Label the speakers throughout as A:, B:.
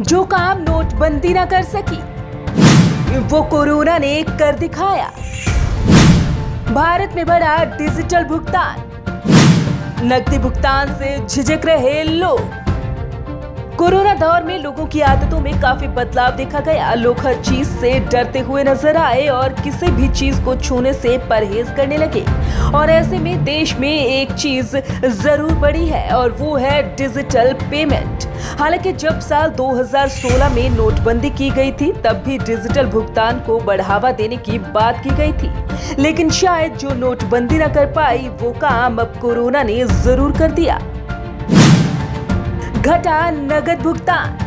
A: जो काम नोटबंदी न कर सकी वो कोरोना ने कर दिखाया। भारत में बढ़ा डिजिटल भुगतान, नकदी भुगतान से झिझक रहे लोग। कोरोना दौर में लोगों की आदतों में काफी बदलाव देखा गया। लोग हर चीज से डरते हुए नजर आए और किसी भी चीज को छूने से परहेज करने लगे। और ऐसे में देश में एक चीज जरूर बढ़ी है और वो है डिजिटल पेमेंट। हालांकि जब साल 2016 में नोटबंदी की गई थी तब भी डिजिटल भुगतान को बढ़ावा देने की बात की गई थी, लेकिन शायद जो नोटबंदी न कर पाई वो काम अब कोरोना ने जरूर कर दिया। घटा नगद भुगतान।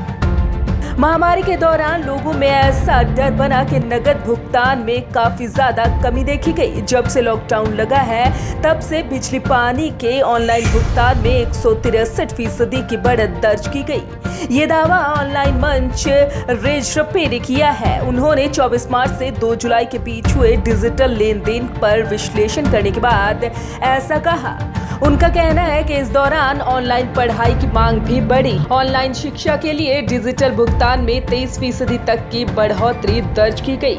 A: महामारी के दौरान लोगों में ऐसा डर बना कि नगद भुगतान में काफी ज्यादा कमी देखी गई। जब से लॉकडाउन लगा है तब से बिजली पानी के ऑनलाइन भुगतान में 163% की बढ़त दर्ज की गई। ये दावा ऑनलाइन मंच रेजरपे ने किया है। उन्होंने 24 मार्च से 2 जुलाई के बीच हुए डिजिटल लेन देन पर विश्लेषण करने के बाद ऐसा कहा। उनका कहना है कि इस दौरान ऑनलाइन पढ़ाई की मांग भी बढ़ी। ऑनलाइन शिक्षा के लिए डिजिटल भुगतान में 23% तक की बढ़ोतरी दर्ज की गई।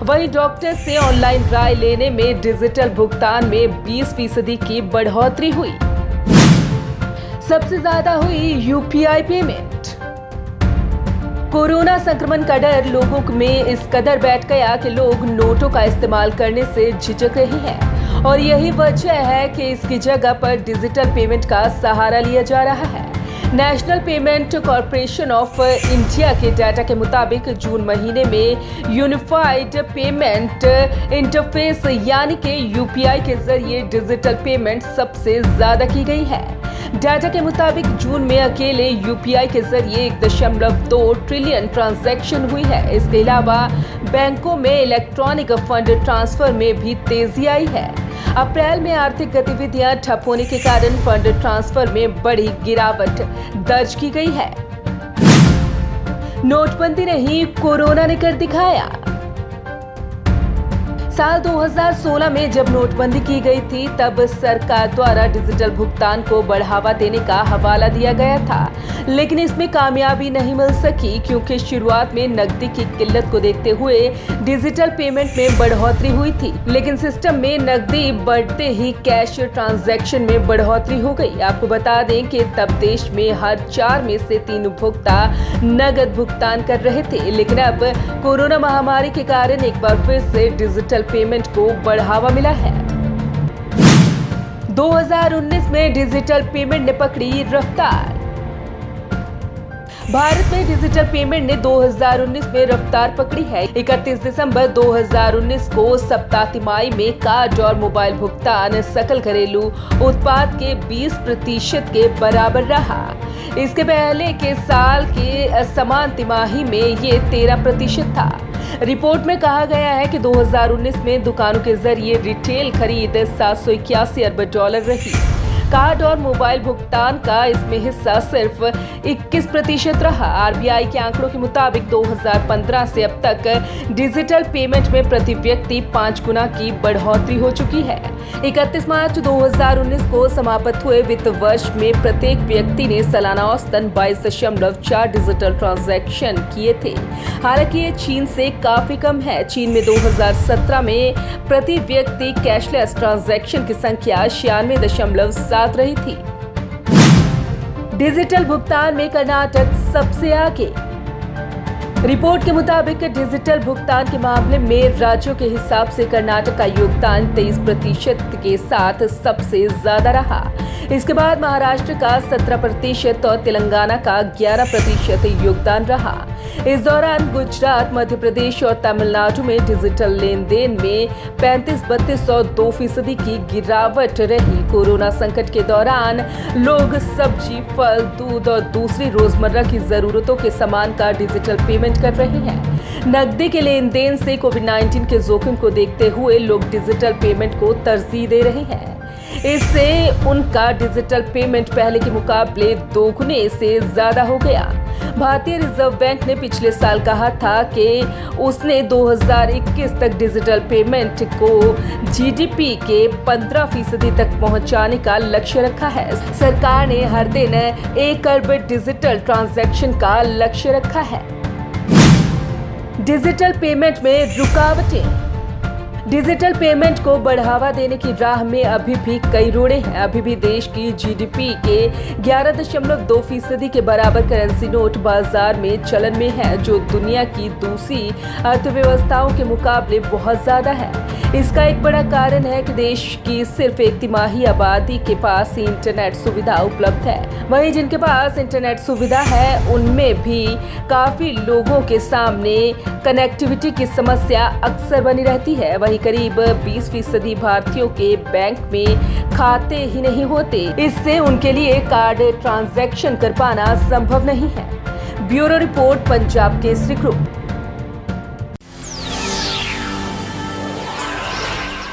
A: वहीं डॉक्टर से ऑनलाइन राय लेने में डिजिटल भुगतान में 20% की बढ़ोतरी हुई। सबसे ज्यादा हुई यूपीआई पेमेंट। कोरोना संक्रमण का डर लोगों में इस कदर बैठ गया कि लोग नोटों का इस्तेमाल करने से झिझक रहे हैं और यही वजह है कि इसकी जगह पर डिजिटल पेमेंट का सहारा लिया जा रहा है। National payment corporation of India के डाटा के मुताबिक जून महीने में यूनिफाइड पेमेंट इंटरफेस यानी कि यूपीआई के जरिए डिजिटल पेमेंट सबसे ज्यादा की गई है। डाटा के मुताबिक जून में अकेले यूपीआई के जरिए 1.2 ट्रिलियन ट्रांजैक्शन हुई है। इसके अलावा बैंकों में इलेक्ट्रॉनिक फंड ट्रांसफर में भी तेजी आई है। अप्रैल में आर्थिक गतिविधियां ठप होने के कारण फंड ट्रांसफर में बड़ी गिरावट दर्ज की गई है। नोटबंदी नहीं, कोरोना ने कर दिखाया। साल 2016 में जब नोटबंदी की गई थी तब सरकार द्वारा डिजिटल भुगतान को बढ़ावा देने का हवाला दिया गया था, लेकिन इसमें कामयाबी नहीं मिल सकी क्योंकि शुरुआत में नकदी की किल्लत को देखते हुए डिजिटल पेमेंट में बढ़ोतरी हुई थी, लेकिन सिस्टम में नकदी बढ़ते ही कैश ट्रांजैक्शन में बढ़ोतरी हो गई। आपको बता दें कि तब देश में हर 4 में से 3 उपभोक्ता नगद भुगतान कर रहे थे, लेकिन अब कोरोना महामारी के कारण एक बार फिर से डिजिटल पेमेंट को बढ़ावा मिला है। 2019 में डिजिटल पेमेंट ने पकड़ी रफ्तार। भारत में डिजिटल पेमेंट ने 2019 में रफ्तार पकड़ी है। 31 दिसंबर 2019 को सप्ताह तिमाही में कार्ड और मोबाइल भुगतान सकल घरेलू उत्पाद के 20% के बराबर रहा। इसके पहले के साल के समान तिमाही में ये 13% था। रिपोर्ट में कहा गया है कि 2019 में दुकानों के जरिए रिटेल खरीद $781 अरब रही। कार्ड और मोबाइल भुगतान का इसमें हिस्सा सिर्फ 21% रहा। आरबीआई के आंकड़ों के मुताबिक 2015 से अब तक डिजिटल पेमेंट में प्रति व्यक्ति 5 गुना की बढ़ोतरी हो चुकी है। 31 मार्च 2019 को समाप्त हुए वित्त वर्ष में प्रत्येक व्यक्ति ने सालाना औसतन 22.4 डिजिटल ट्रांजैक्शन किए थे। हालांकि ये चीन से काफी कम है। चीन में 2017 में प्रति व्यक्ति कैशलेस ट्रांजैक्शन की संख्या 96.7 रही थी। डिजिटल भुगतान में कर्नाटक सबसे आगे। रिपोर्ट के मुताबिक डिजिटल भुगतान के मामले में राज्यों के हिसाब से कर्नाटक का योगदान 23% के साथ सबसे ज्यादा रहा। इसके बाद महाराष्ट्र का 17% और तेलंगाना का 11% योगदान रहा। इस दौरान गुजरात, मध्य प्रदेश और तमिलनाडु में डिजिटल लेन देन में 35-32 और 2% की गिरावट रही। कोरोना संकट के दौरान लोग सब्जी, फल, दूध और दूसरी रोजमर्रा की जरूरतों के सामान का डिजिटल पेमेंट कर रहे हैं। नकदी के लेन देन से कोविड-19 के जोखिम को देखते हुए लोग डिजिटल पेमेंट को तरजीह दे रहे हैं। इससे उनका डिजिटल पेमेंट पहले के मुकाबले 2 गुने से ज्यादा हो गया। भारतीय रिजर्व बैंक ने पिछले साल कहा था कि उसने 2021 तक डिजिटल पेमेंट को जीडीपी के 15% तक पहुंचाने का लक्ष्य रखा है। सरकार ने हर दिन 1 अरब डिजिटल ट्रांजैक्शन का लक्ष्य रखा है। डिजिटल पेमेंट में रुकावटें। डिजिटल पेमेंट को बढ़ावा देने की राह में अभी भी कई रोड़े हैं। अभी भी देश की जीडीपी के 11.2% के बराबर करेंसी नोट बाजार में चलन में है, जो दुनिया की दूसरी अर्थव्यवस्थाओं के मुकाबले बहुत ज्यादा है। इसका एक बड़ा कारण है कि देश की सिर्फ एक तिमाही आबादी के पास ही इंटरनेट सुविधा उपलब्ध है। वहीं जिनके पास इंटरनेट सुविधा है उनमें भी काफी लोगों के सामने कनेक्टिविटी की समस्या अक्सर बनी रहती है। वहीं करीब 20% भारतीयों के बैंक में खाते ही नहीं होते। इससे उनके लिए कार्ड ट्रांजैक्शन कर पाना संभव नहीं है। Bureau report, Punjab Kesari group.